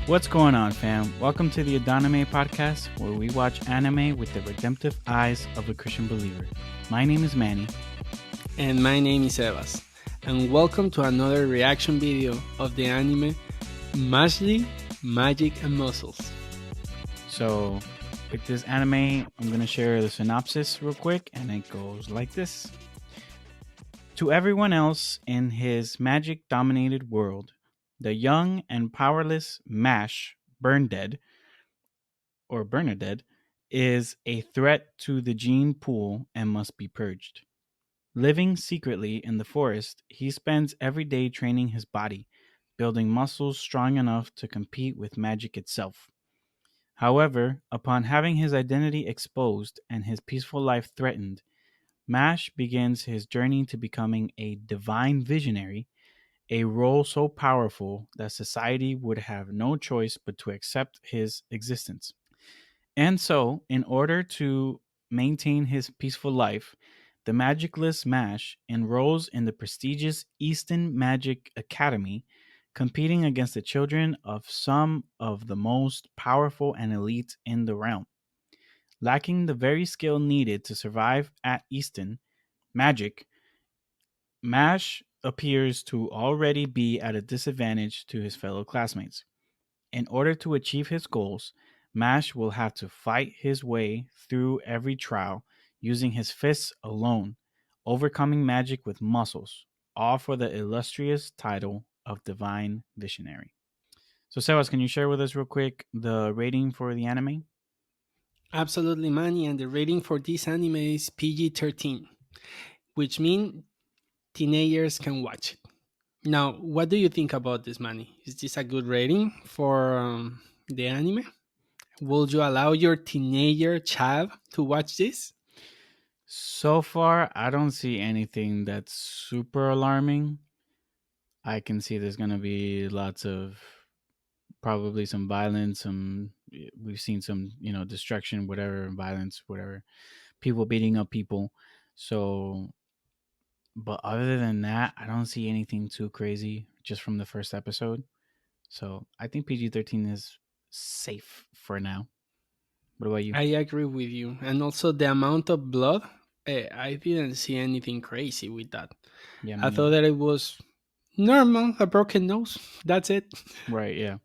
What's going on, fam? Welcome to the Adonime podcast, where we watch anime with the redemptive eyes of a Christian believer. My name is Manny. And my name is Evas, and welcome to another reaction video of the anime Mashle, Magic and Muscles. So, with this anime, I'm going to share the synopsis real quick, and it goes like this. To everyone else in his magic dominated world, the young and powerless Mash Burndead, or Bernadette, is a threat to the gene pool and must be purged. Living secretly in the forest, he spends every day training his body, building muscles strong enough to compete with magic itself. However, upon having his identity exposed and his peaceful life threatened, Mash begins his journey to becoming a divine visionary, a role so powerful that society would have no choice but to accept his existence. And so, in order to maintain his peaceful life, the magicless Mash enrolls in the prestigious Easton Magic Academy, competing against the children of some of the most powerful and elite in the realm. Lacking the very skill needed to survive at Easton Magic, Mash appears to already be at a disadvantage to his fellow classmates. In order to achieve his goals, Mash will have to fight his way through every trial using his fists alone, overcoming magic with muscles, all for the illustrious title of Divine Visionary. So, Sebas, can you share with us real quick the rating for the anime? Absolutely, Manny, and the rating for this anime is PG-13, which means teenagers can watch it. Now, what do you think about this, Manny? Is this a good rating for the anime? Would you allow your teenager child to watch this? So far, I don't see anything that's super alarming. I can see there's going to be lots of probably some violence, some we've seen some, destruction, whatever, violence, whatever, people beating up people. So, but other than that, I don't see anything too crazy just from the first episode. So, I think PG-13 is safe for now. What about you? I agree with you. And also the amount of blood, I didn't see anything crazy with that. Yeah, me I thought neither. that it was normal, a broken nose. That's it. Right, yeah.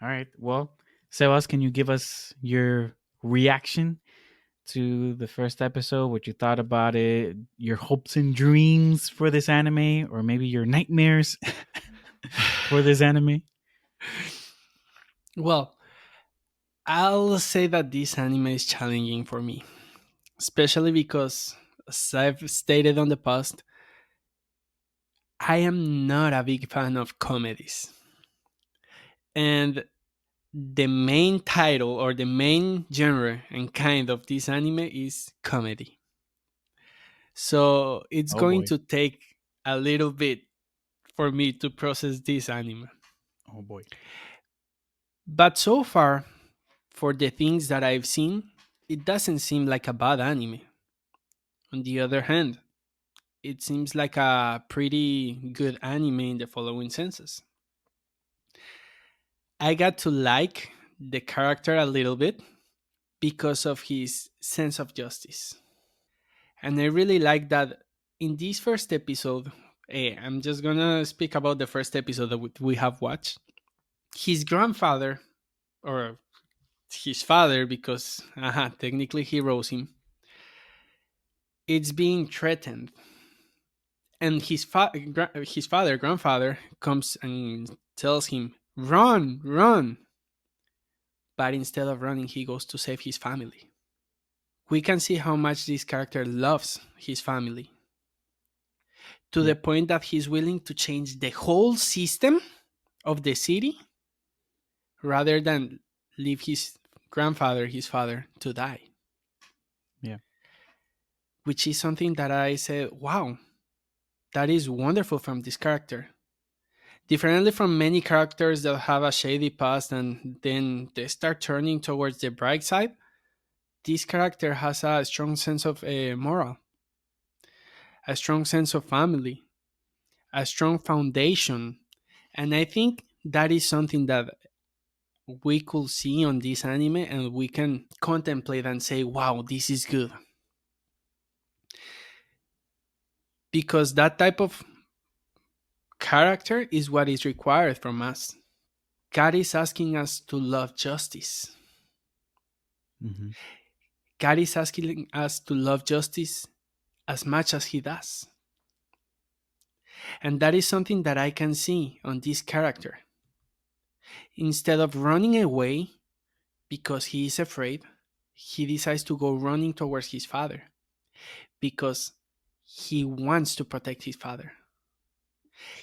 All right. Well, Sebas, can you give us your reaction to the first episode, what you thought about it, your hopes and dreams for this anime, or maybe your nightmares for this anime? Well, I'll say that this anime is challenging for me, especially because, as I've stated on the past, I am not a big fan of comedies. And the main title or the main genre and kind of this anime is comedy. So it's Oh going boy. to take a little bit for me to process this anime. Oh boy. But so far, for the things that I've seen, it doesn't seem like a bad anime. On the other hand, it seems like a pretty good anime in the following senses. I got to like the character a little bit because of his sense of justice. And I really like that in this first episode, I'm just gonna speak about the first episode that we have watched. His grandfather, or his father, because technically he rose him, it's being threatened. And his father, grandfather, comes and tells him, "Run, run!" But instead of running, he goes to save his family. We can see how much this character loves his family to Yeah. the point that he's willing to change the whole system of the city rather than leave his grandfather, his father, to die. Yeah. Which is something that I said, wow, that is wonderful from this character. Differently from many characters that have a shady past and then they start turning towards the bright side, this character has a strong sense of moral, a strong sense of family, a strong foundation. And I think that is something that we could see on this anime and we can contemplate and say, wow, this is good. Because that type of character is what is required from us. God is asking us to love justice. Hmm. God is asking us to love justice as much as He does. And that is something that I can see on this character. Instead of running away because he is afraid, he decides to go running towards his father because he wants to protect his father.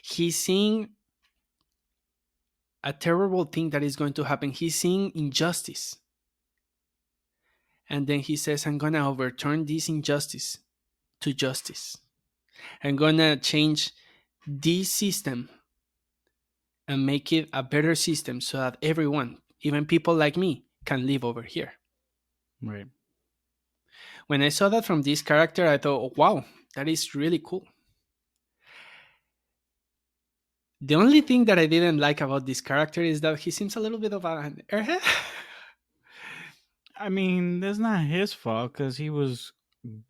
He's seeing a terrible thing that is going to happen. He's seeing injustice. And then he says, I'm going to overturn this injustice to justice. I'm going to change this system and make it a better system so that everyone, even people like me, can live over here. Right. When I saw that from this character, I thought, oh, wow, that is really cool. The only thing that I didn't like about this character is that he seems a little bit of an airhead. I mean, that's not his fault because he was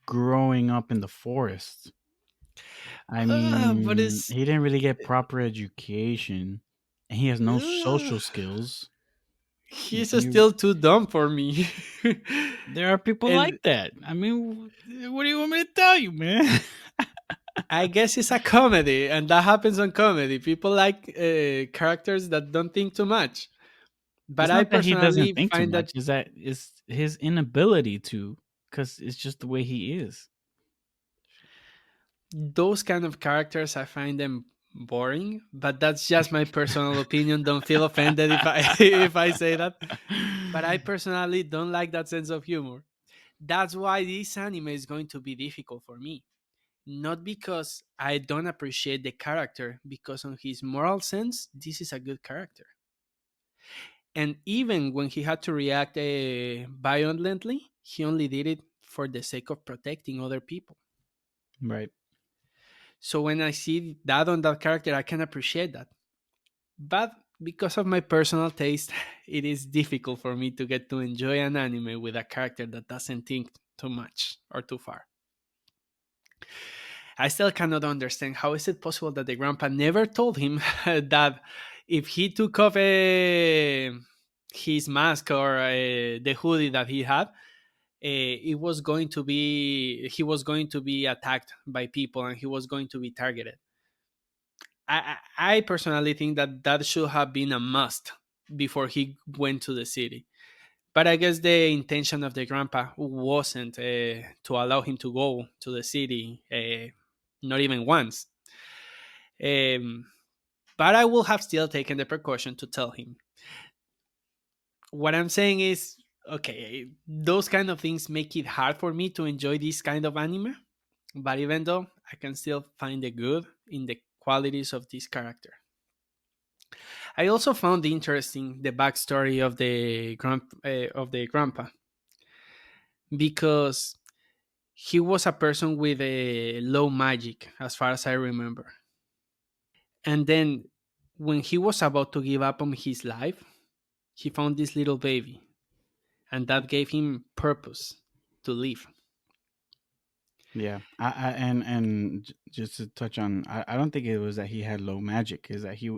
growing up in the forest. I But mean, it's he didn't really get proper education, and he has no uh, social skills. he's You, still too dumb for me. there are people like And that. I mean, what do you want me to tell you, man? I guess it's a comedy, and that happens on comedy. People like characters that don't think too much. But It's I not that he doesn't personally think too find much; that is that it's his inability to, because it's just the way he is. those kind of characters, I find them boring. But that's just my personal opinion. Don't feel offended if I if I say that. But I personally don't like that sense of humor. That's why this anime is going to be difficult for me. Not because I don't appreciate the character, because on his moral sense, this is a good character. And even when he had to react violently, he only did it for the sake of protecting other people. Right. So when I see that on that character, I can appreciate that. But because of my personal taste, it is difficult for me to get to enjoy an anime with a character that doesn't think too much or too far. I still cannot understand how is it possible that the grandpa never told him that if he took off his mask or the hoodie that he had, it was going to be he was going to be attacked by people and he was going to be targeted. I personally think that that should have been a must before he went to the city. But I guess the intention of the grandpa wasn't to allow him to go to the city, not even once. Um, but I will have still taken the precaution to tell him. What I'm saying is, okay, those kind of things make it hard for me to enjoy this kind of anime. But even though I can still find the good in the qualities of this character. I also found interesting the backstory of the grandpa because he was a person with a low magic, as far as I remember. And then when he was about to give up on his life, he found this little baby, and that gave him purpose to live. Yeah, just to touch on, I don't think it was that he had low magic. Is that he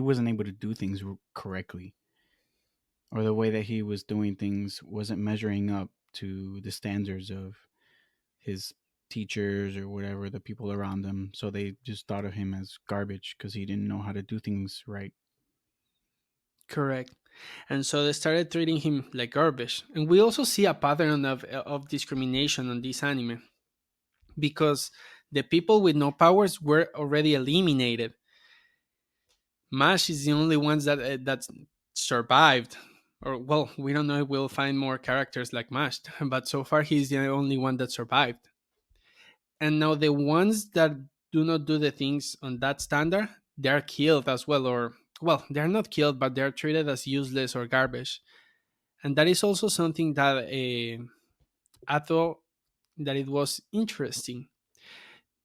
wasn't able to do things correctly, or the way that he was doing things wasn't measuring up to the standards of his teachers or whatever, the people around him. So they just thought of him as garbage because he didn't know how to do things right. Correct. And so they started treating him like garbage. And we also see a pattern of discrimination on this anime because the people with no powers were already eliminated. Mash is the only ones that survived. Or well, we don't know if we'll find more characters like Mash, but so far he's the only one that survived. And now the ones that do not do the things on that standard, they are killed as well, or well, they're not killed, but they're treated as useless or garbage. And that is also something that I thought that it was interesting,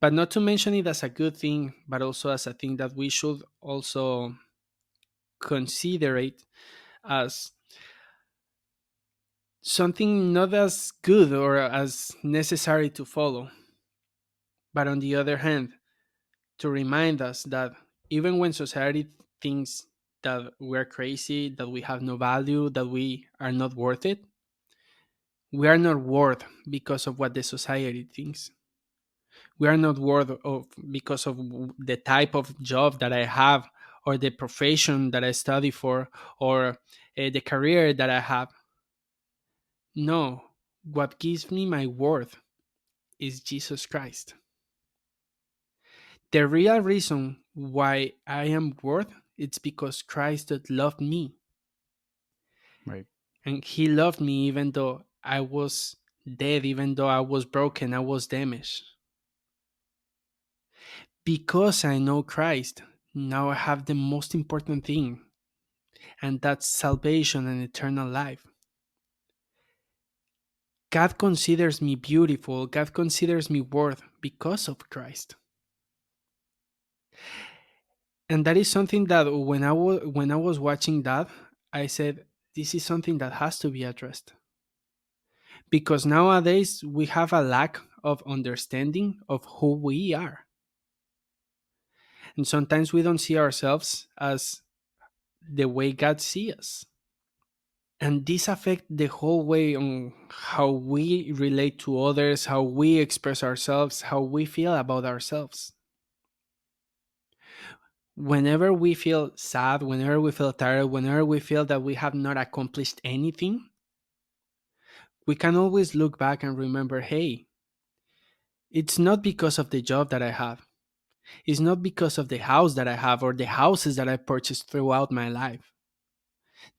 but not to mention it as a good thing, but also as a thing that we should also consider it. as something not as good or as necessary to follow, but on the other hand, to remind us that even when society thinks that we're crazy, that we have no value, that we are not worth it, we are not worth because of what the society thinks. We are not worth of because of the type of job that I have, or the profession that I study for, or the career that I have. No, what gives me my worth is Jesus Christ. The real reason why I am worth, it's because Christ that loved me, Right. and he loved me even though I was dead, even though I was broken, I was damaged. Because I know Christ, now I have the most important thing, and that's salvation and eternal life. God considers me beautiful, God considers me worth because of Christ. And that is something that when I was watching that, I said this is something that has to be addressed, because nowadays we have a lack of understanding of who we are, and sometimes we don't see ourselves as the way God sees us. And this affects the whole way on how we relate to others, how we express ourselves, how we feel about ourselves. Whenever we feel sad, whenever we feel tired, whenever we feel that we have not accomplished anything, we can always look back and remember, hey, it's not because of the job that I have. It's not because of the house that I have or the houses that I purchased throughout my life.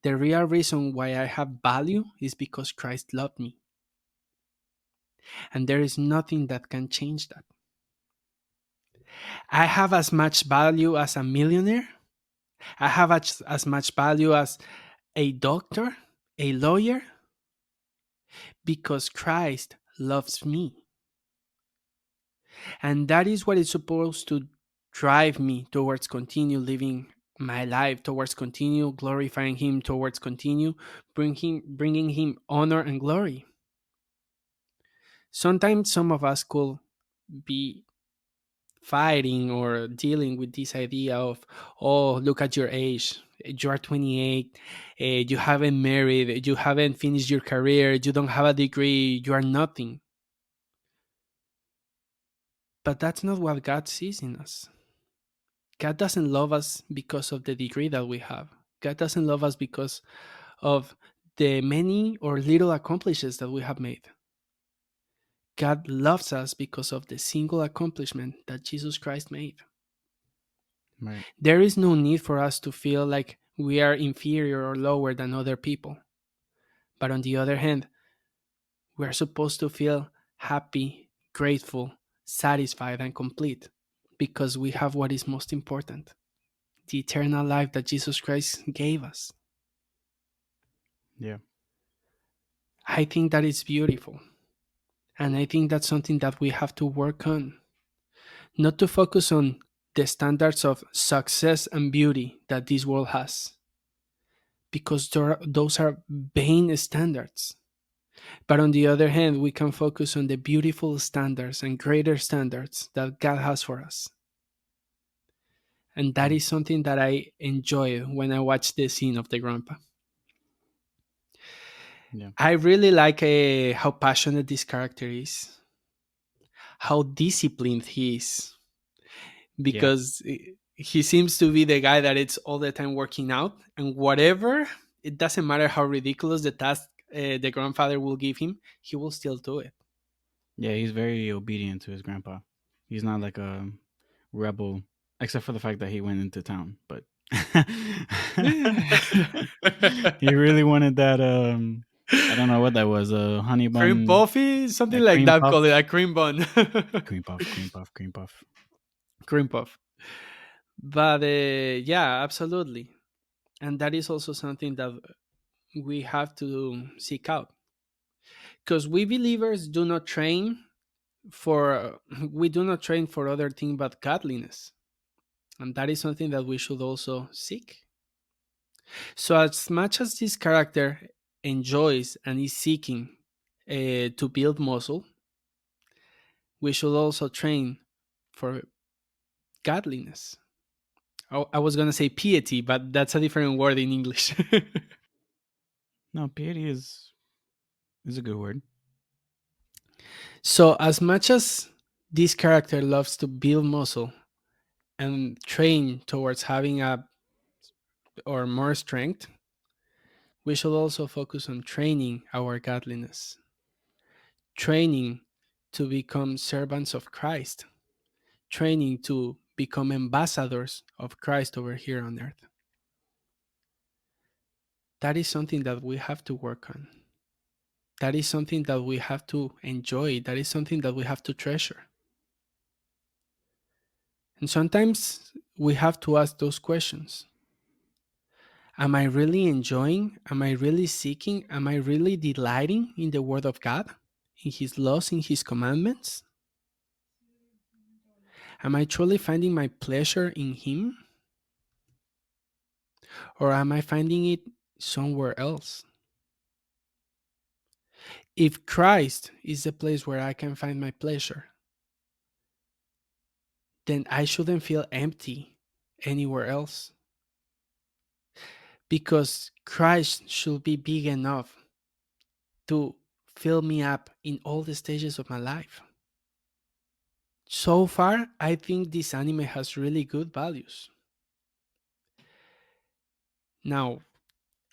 The real reason why I have value is because Christ loved me. And there is nothing that can change that. I have as much value as a millionaire. I have as much value as a doctor, a lawyer, because Christ loves me. And that is what is supposed to drive me towards continue living my life, towards continue glorifying Him, towards continue bringing Him honor and glory. Sometimes some of us could be fighting or dealing with this idea of, oh, look at your age, you are 28, you haven't married, you haven't finished your career, you don't have a degree, you are nothing. But that's not what God sees in us. God doesn't love us because of the degree that we have. God doesn't love us because of the many or little accomplishments that we have made. God loves us because of the single accomplishment that Jesus Christ made. Right. There is no need for us to feel like we are inferior or lower than other people. But on the other hand, we are supposed to feel happy, grateful, satisfied, and complete because we have what is most important, the eternal life that Jesus Christ gave us. Yeah. I think that is beautiful. And I think that's something that we have to work on. Not to focus on the standards of success and beauty that this world has, because those are vain standards. But on the other hand, we can focus on the beautiful standards and greater standards that God has for us. And that Yeah. is something that I enjoy when I watch the scene of the grandpa. Yeah. I really like how passionate this character is, how disciplined he is, Yeah. because he seems to be the guy that it's all the time working out, and whatever, it doesn't matter how ridiculous the task the grandfather will give him, he will still do it. Yeah. He's very obedient to his grandpa. He's not like a rebel, except for the fact that he went into town. But he really wanted that. I don't know what that was. A honey Cream bun, puffy, something a like cream that. puff, Call it a cream bun. cream puff, cream puff, cream puff. Cream puff. But yeah, absolutely. And that is also something that we have to seek out, because we believers do not train for we do not train for other thing but godliness, and that is something that we should also seek. So, as much as this character enjoys and is seeking to build muscle, we should also train for godliness. I was going to say piety, but that's a different word in English. No, piety is a good word. So, as much as this character loves to build muscle and train towards having a or more strength, we should also focus on training our godliness, training to become servants of Christ, training to become ambassadors of Christ over here on earth. That is something that we have to work on. That is something that we have to enjoy. That is something that we have to treasure. And sometimes we have to ask those questions. Am I really enjoying? Am I really seeking? Am I really delighting in the Word of God, in His laws, in His commandments? Am I truly finding my pleasure in Him? Or am I finding it somewhere else? If Christ is the place where I can find my pleasure, then I shouldn't feel empty anywhere else because Christ should be big enough to fill me up in all the stages of my life. So far, I think this anime has really good values. Now,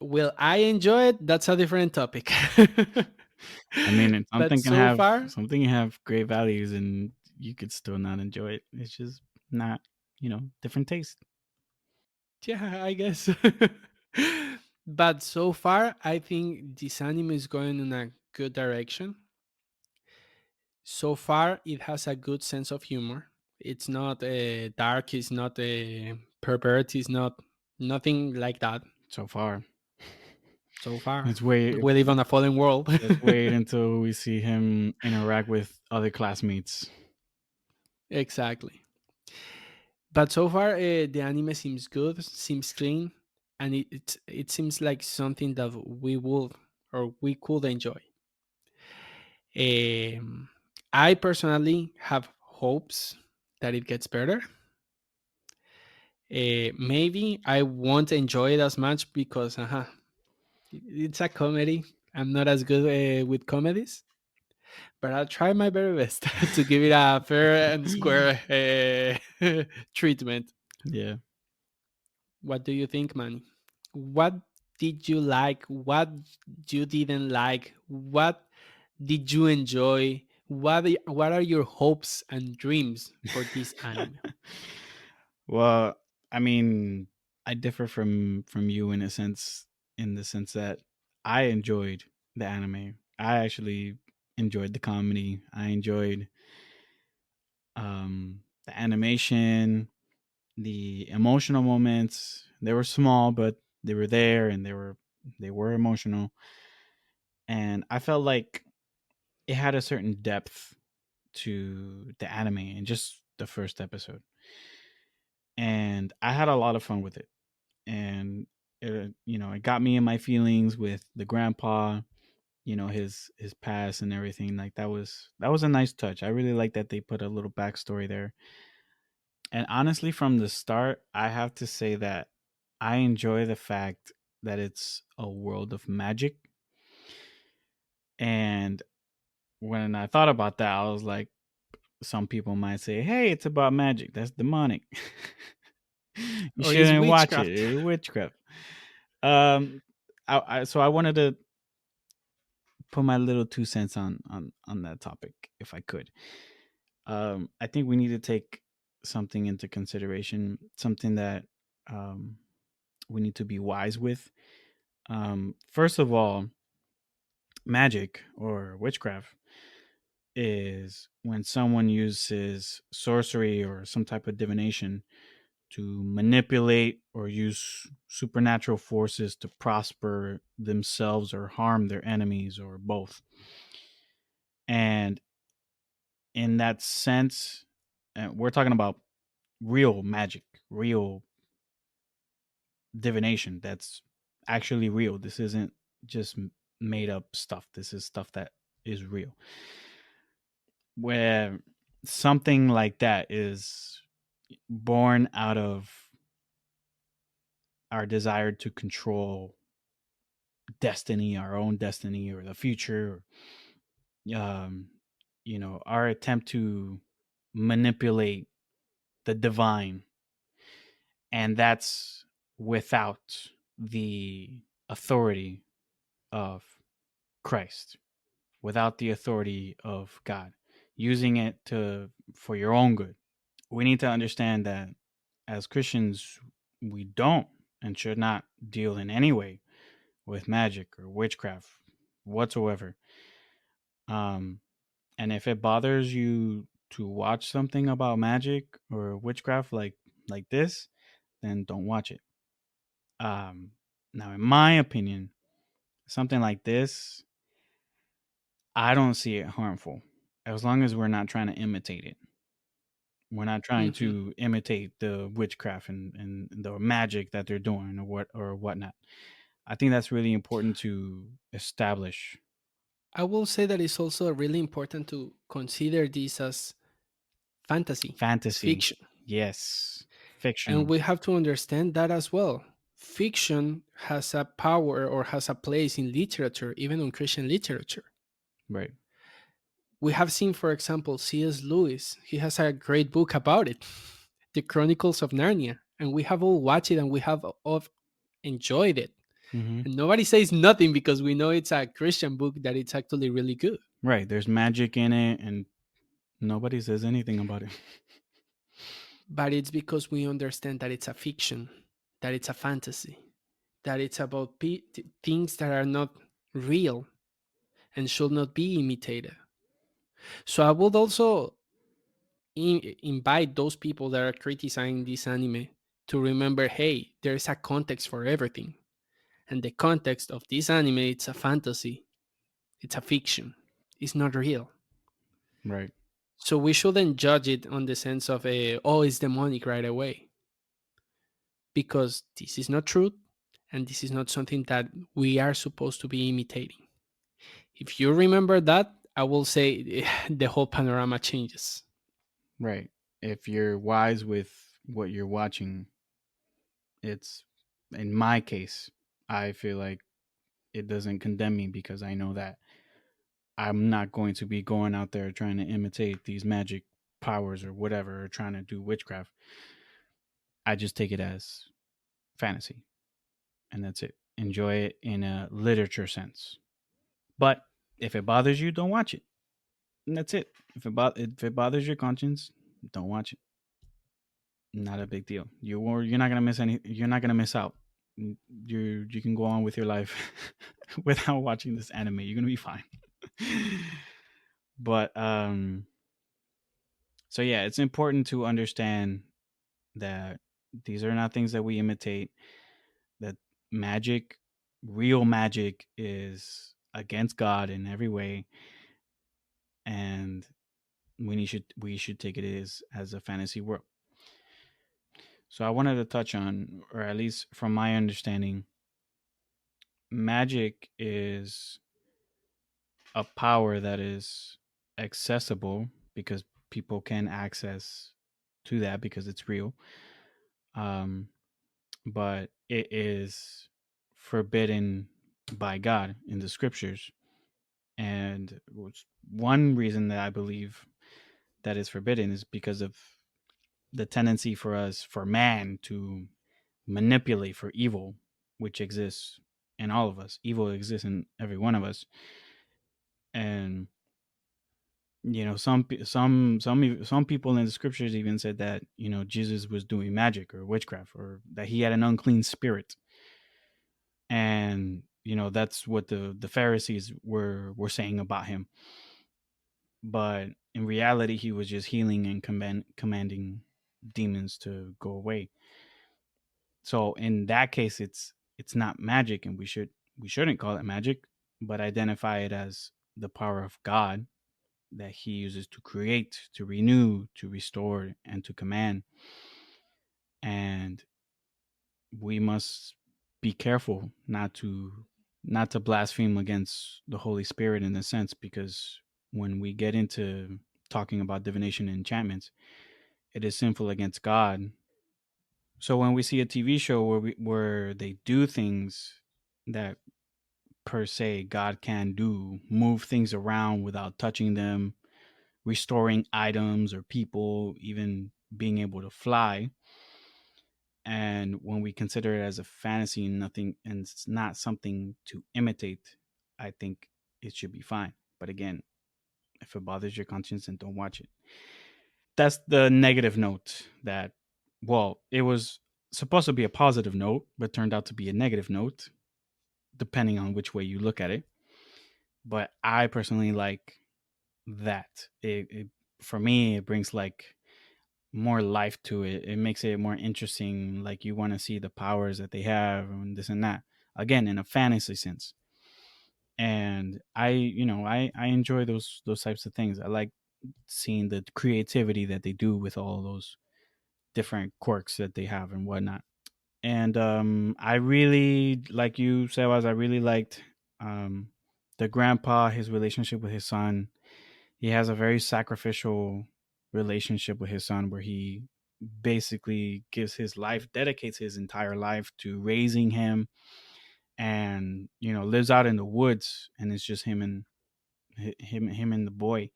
will I enjoy it? That's a different topic. I mean, But so far, something can have great values, and you could still not enjoy it. It's just not, different taste. yeah, I guess. But so far, I think this anime is going in a good direction. So far, it has a good sense of humor. It's not dark. It's not pervert. It's not nothing like that. So far, So far, let's wait. we live on a fallen world. Let's wait until we see him interact with other classmates. Exactly. But so far, the anime seems good, seems clean, and it seems like something that we would or we could enjoy. Um, I personally have hopes that it gets better. Maybe I won't enjoy it as much because it's a comedy. I'm not as good with comedies, but I'll try my very best to give it a fair and square treatment. Yeah. What do you think, Manny? What did you like? What you didn't like? What did you enjoy? What are your hopes and dreams for this anime? Well, I mean, I differ from you in the sense that I enjoyed the anime. I actually enjoyed the comedy. I enjoyed the animation, the emotional moments. They were small, but they were there, and they were emotional. And I felt like it had a certain depth to the anime in just the first episode, and I had a lot of fun with it. And it got me in my feelings with the grandpa, his past and everything. Like that was a nice touch. I really like that they put a little backstory there. And honestly, from the start, I have to say that I enjoy the fact that it's a world of magic. And when I thought about that, I was like, some people might say, "Hey, it's about magic. That's demonic. You Or is shouldn't watch it. witchcraft? It's witchcraft." Um, so I wanted to put my little 2 cents on that topic, if I could. I think we need to take something into consideration, something that um, we need to be wise with. First of all, magic or witchcraft is when someone uses sorcery or some type of divination to manipulate or use supernatural forces to prosper themselves or harm their enemies or both. And in that sense, we're talking about real magic, real divination. That's actually real. This isn't just made up stuff. This is stuff that is real. Where something like that is born out of our desire to control destiny, our own destiny, or the future, um, our attempt to manipulate the divine, and that's without the authority of Christ, without the authority of God, using it to for your own good. We need to understand that as Christians, we don't and should not deal in any way with magic or witchcraft whatsoever. Um, and if it bothers you to watch something about magic or witchcraft like this, then don't watch it. Um, Now, in my opinion, something like this, I don't see it harmful as long as we're not trying to imitate it. We're not trying Hmm. to imitate the witchcraft and the magic that they're doing or whatnot. I think that's really important to establish. I will say that it's also really important to consider this as fantasy, as Fantasy, fiction. yes, And fictional, we have to understand that as well. Fiction has a power or has a place in literature, even on Christian literature. right? We have seen, for example, C.S. Lewis. He has a great book about it, The Chronicles of Narnia. And we have all watched it and we have all enjoyed it. Hmm. And nobody says nothing because we know it's a Christian book that it's actually really good. Right. There's magic in it, and nobody says anything about it. But it's because we understand that it's a fiction, that it's a fantasy, that it's about things that are not real and should not be imitated. So I would also invite those people that are criticizing this anime to remember, hey, there's a context for everything. And the context of this anime, it's a fantasy, it's a fiction, it's not real. Right. So we shouldn't judge it on the sense of oh, it's demonic right away, because this is not truth and this is not something that we are supposed to be imitating. If you remember that, I will say the whole panorama changes. Right. If you're wise with what you're watching, it's in my case, I feel like it doesn't condemn me because I know that I'm not going to be going out there trying to imitate these magic powers or whatever, or trying to do witchcraft. I just take it as fantasy, and that's it. Enjoy it in a literature sense. But if it bothers you, don't watch it. And that's it. If it bothers your conscience, don't watch it. Not a big deal. You're not gonna miss any. You're not gonna miss out. You can go on with your life without watching this anime. You're gonna be fine. But so yeah, it's important to understand that these are not things that we imitate. That magic, real magic, is against God in every way, and we should take it as a fantasy world. So I wanted to touch on, or at least from my understanding, magic is a power that is accessible because people can access to that because it's real. Um, but it is forbidden by God in the scriptures. And one reason that I believe that is forbidden is because of the tendency for man to manipulate for evil, which exists in all of us. Evil exists in every one of us, and some people in the scriptures even said that Jesus was doing magic or witchcraft, or that he had an unclean spirit, and that's what the Pharisees were saying about him. But in reality, he was just healing and commanding demons to go away. So in that case, it's not magic, and we shouldn't call it magic, but identify it as the power of God that he uses to create, to renew, to restore, and to command. And we must be careful not to blaspheme against the Holy Spirit in a sense, because when we get into talking about divination and enchantments, it is sinful against God. So when we see a TV show where they do things that per se God can do, move things around without touching them, restoring items or people, even being able to fly, and when we consider it as a fantasy and nothing, and it's not something to imitate, I think it should be fine. But again, if it bothers your conscience, then don't watch it. That's the negative note. That, well, it was supposed to be a positive note but turned out to be a negative note, depending on which way you look at it. But I personally like that. It for me, it brings like more life to it. It makes it more interesting. Like you want to see the powers that they have and this and that. Again, in a fantasy sense. And I enjoy those types of things. I like seeing the creativity that they do with all those different quirks that they have and whatnot. And I really, like you, Sebas, I really liked um, the grandpa, his relationship with his son. He has a very sacrificial relationship with his son where he basically gives his life, dedicates his entire life to raising him, and lives out in the woods, and it's just him and him and the boy.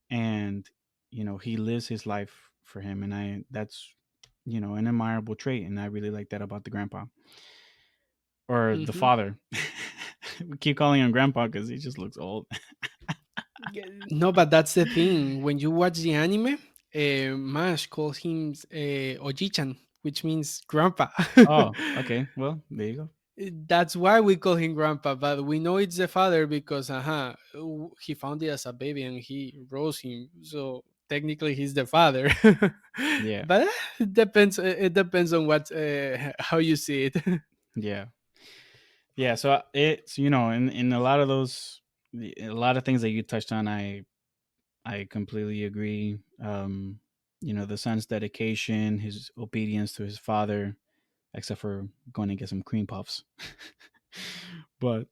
And he lives his life for him, and I that's an admirable trait, and I really like that about the grandpa, or the Hmm. father. We keep calling him grandpa because he just looks old. No, but that's the thing. When you watch the anime, Mash calls him Oji-chan, which means grandpa. Oh, okay, well, there you go. That's why we call him grandpa, but we know it's the father because he found it as a baby and he rose him. So technically he's the father. Yeah, But it depends, it depends on what how you see it. yeah. Yeah, so it's in a lot of a lot of things that you touched on, I completely agree. The son's dedication, his obedience to his father, except for going to get some cream puffs. But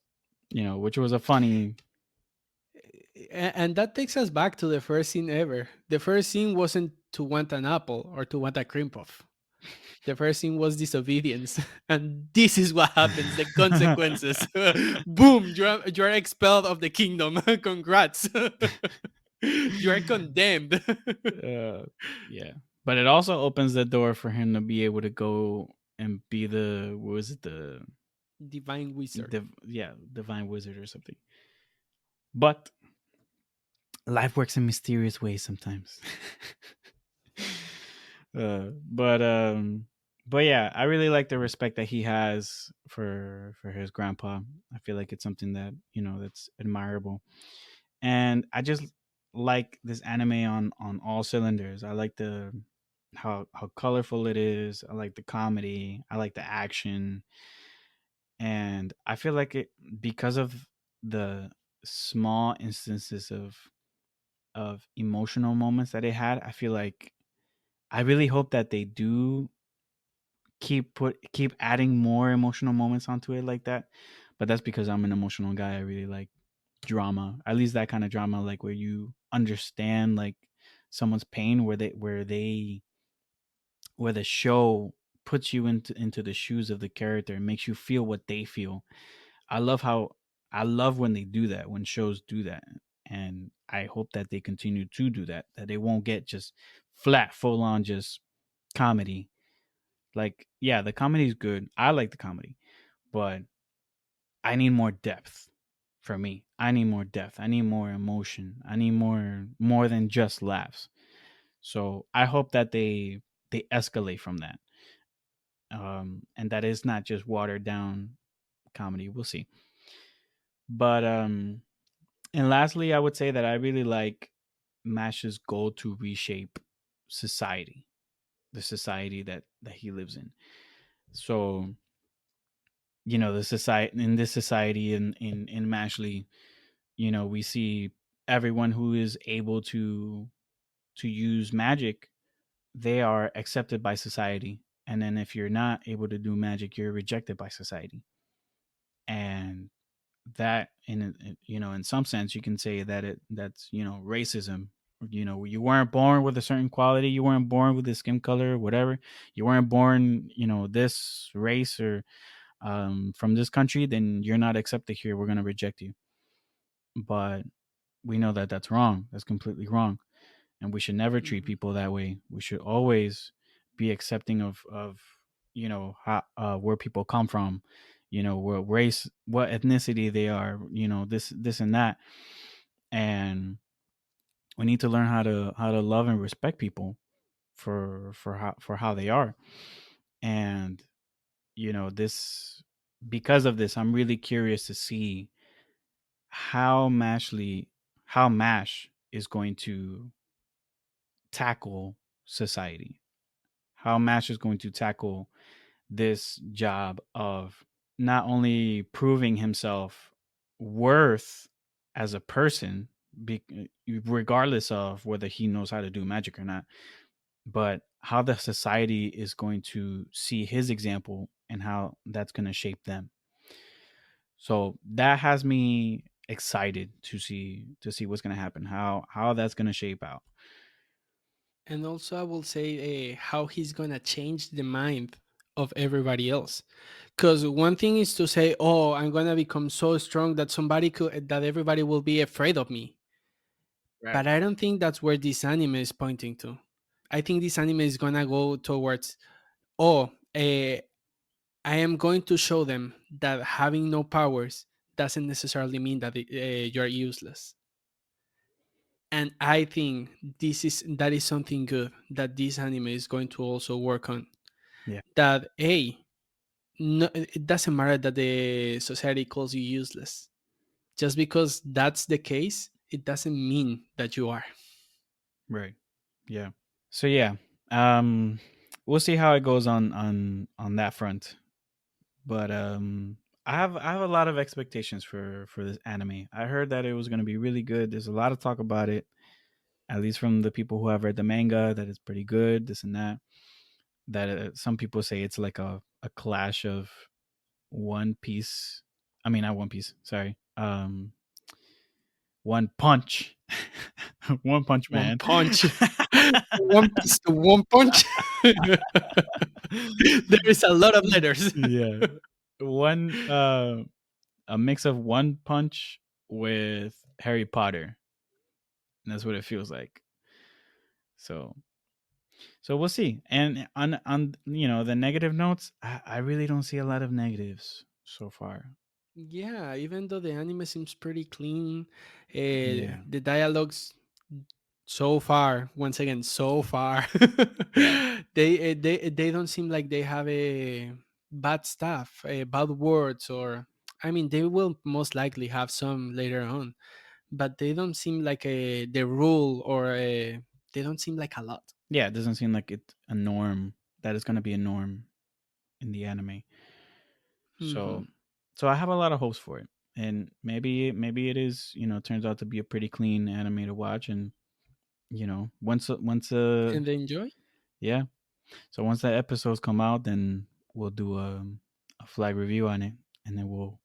which was a funny. And that takes us back to the first scene ever. The first scene wasn't to want an apple or to want a cream puff. The first thing was disobedience, and this is what happens. The consequences. Boom! You are expelled of the kingdom. Congrats. You are condemned. uh, yeah, but it also opens the door for him to be able to go and be the, what was it, Divine wizard. yeah, divine wizard or something. But life works in mysterious ways sometimes. But but yeah, I really like the respect that he has for his grandpa. I feel like it's something that that's admirable, and I just like this anime on all cylinders. I like the how colorful it is. I like the comedy. I like the action, and I feel like it, because of the small instances of emotional moments that it had. I feel like I really hope that they do keep adding more emotional moments onto it like that. But that's because I'm an emotional guy. I really like drama, at least that kind of drama, like where you understand like someone's pain, where the show puts you into the shoes of the character and makes you feel what they feel. I love how I love when they do that, when shows do that. And I hope that they continue to do that, that they won't get just flat, full on just comedy. Like, yeah, the comedy is good. I like the comedy, but I need more depth for me. I need more depth. I need more emotion. I need more than just laughs. So I hope that they escalate from that. And that is not just watered down comedy. We'll see. But and lastly, I would say that I really like Mash's goal to reshape society, the society that he lives in. So, the society, in this society, in Mashley, we see everyone who is able to use magic, they are accepted by society. And then if you're not able to do magic, you're rejected by society. And that in some sense you can say that that's racism. You weren't born with a certain quality, you weren't born with the skin color, whatever, you weren't born this race or from this country, then you're not accepted here, we're going to reject you. But we know that that's wrong, that's completely wrong, and we should never treat Mhm. people that way. We should always be accepting of how, where people come from, what race, what ethnicity they are, this and that. And we need to learn how to love and respect people for how they are. And this, because of this, I'm really curious to see how Mashley, how Mash is going to tackle society, how Mash is going to tackle this job of not only proving himself worth as a person, be, regardless of whether he knows how to do magic or not, but how the society is going to see his example and how that's going to shape them. So that has me excited to see what's going to happen, how that's going to shape out. And also, I will say how he's gonna change the mind of everybody else. Because one thing is to say, "Oh, I'm gonna become so strong that that everybody will be afraid of me." Right. But I don't think that's where this anime is pointing to. I think this anime is gonna go towards, "Oh, I am going to show them that having no powers doesn't necessarily mean that you're useless." And I think that is something good that this anime is going to also work on. Yeah. That no, it doesn't matter that the society calls you useless. Just because that's the case, it doesn't mean that you are. Right. Yeah. So yeah, um, we'll see how it goes on that front. But I have a lot of expectations for this anime. I heard that it was going to be really good. There's a lot of talk about it, at least from the people who have read the manga, that it's pretty good. This and that. That some people say it's like a clash of One Piece. I mean, not One Piece. Sorry. One Punch. One Punch One Man. punch, one piece to one punch. There is a lot of letters. Yeah. One a mix of One Punch with Harry Potter. And that's what it feels like. So we'll see. And on the negative notes, I really don't see a lot of negatives so far. Yeah, even though the anime seems pretty clean, Yeah. the dialogues so far, once again, so far, Yeah. they don't seem like they have a bad stuff, bad words, or I mean, they will most likely have some later on, but they don't seem like the rule or they don't seem like a lot. Yeah, it doesn't seem like it's a norm, that is going to be a norm in the anime. Hmm. So I have a lot of hopes for it. And maybe it is, turns out to be a pretty clean anime to watch. And once And enjoy. yeah, so once the episodes come out, then we'll do a flag review on it, and then we'll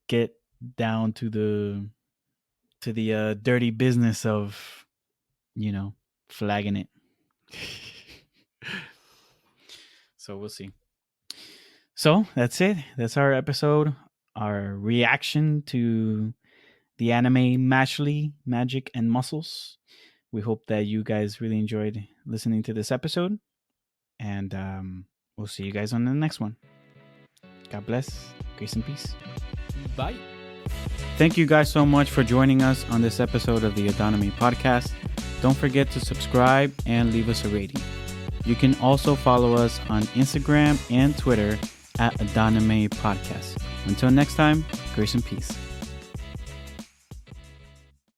get down to the dirty business of flagging it. So we'll see. So that's it. That's our episode. Our reaction to the anime Mashley, Magic and Muscles. We hope that you guys really enjoyed listening to this episode, and we'll see you guys on the next one. God bless. Grace and peace. Bye. Thank you guys so much for joining us on this episode of the Adonime podcast. Don't forget to subscribe and leave us a rating. You can also follow us on Instagram and Twitter at Adonime Podcast. Until next time, grace and peace.